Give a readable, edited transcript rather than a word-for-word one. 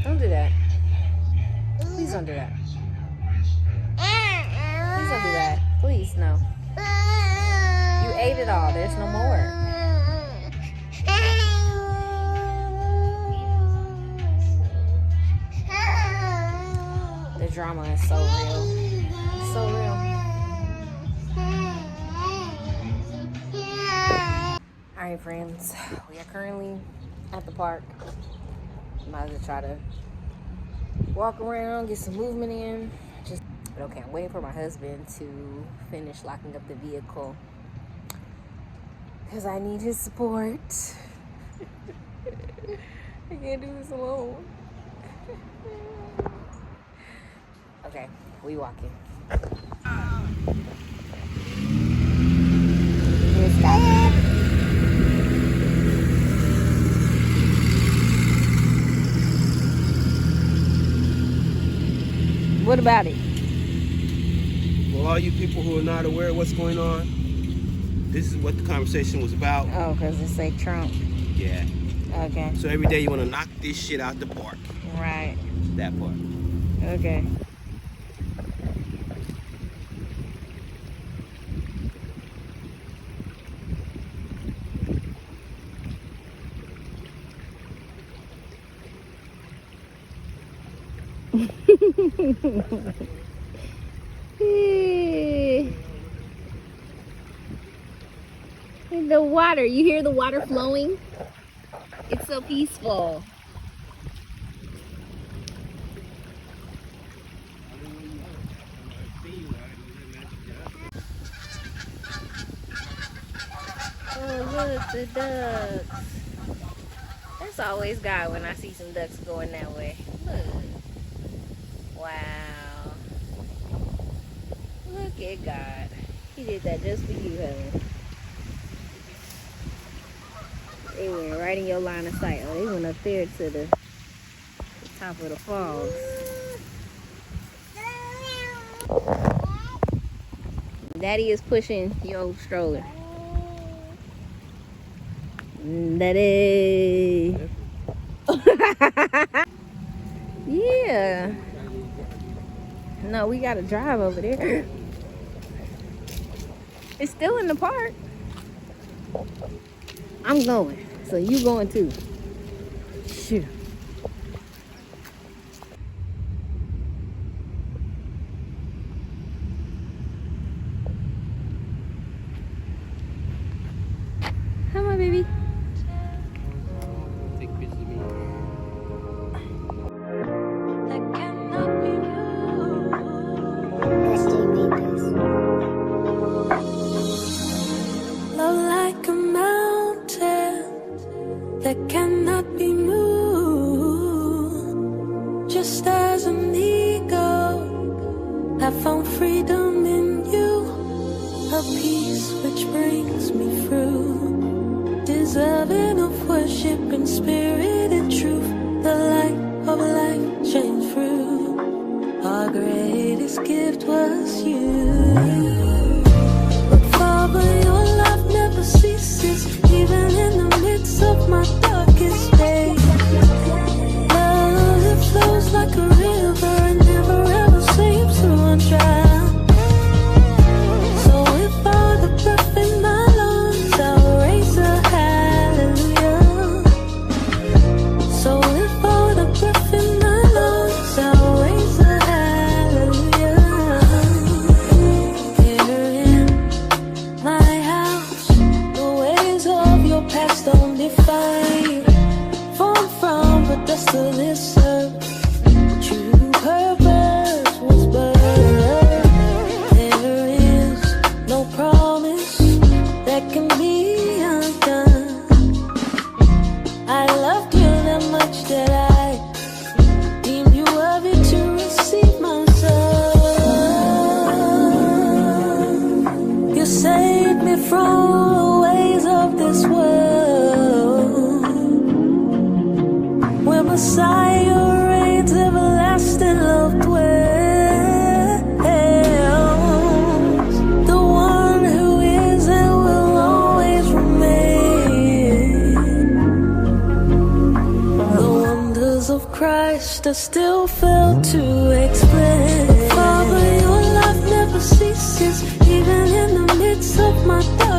Don't do that. Please don't do that. Please don't do that. Please, no. You ate it all. There's no more. The drama is so real. It's so real. Alright, friends. We are currently at the park. I'm about to try to walk around, get some movement in. But okay, I'm waiting for my husband to finish locking up the vehicle because I need his support. I can't do this alone. Okay, we walking. Here's Scott. What about it? For all you people who are not aware of what's going on, this is what the conversation was about. Oh, because it say Trump. Yeah. Okay. So every day you want to knock this shit out the park. Right. That part. Okay. The water, you hear the water flowing? It's so peaceful. Oh, look, the ducks. That's always God when I see some ducks going that way. Look. Wow. Look at God. He did that just for you, Helen. They went right in your line of sight. Oh, they went up there to the top of the falls. Daddy is pushing your stroller. Daddy. Yeah. No, we gotta drive over there. It's still in the park. I'm going, so you going too. Shoot. Come on, baby. Take pictures of me. Love like a mountain that cannot be moved. Just as an eagle, I found freedom in you, a peace which brings me through, deserving of worship in spirit and truth. The light of life shines through. Our greatest gift was you. Father, your love never ceases, even in the midst of my darkest days. Love, it flows like a river and never ever seems to run dry. So if all the breath in my lungs, I'll raise a hallelujah. So if all the breath in my lungs, I'll raise a hallelujah. first, I still fail to explain. Father, your love never ceases, even in the midst of my dark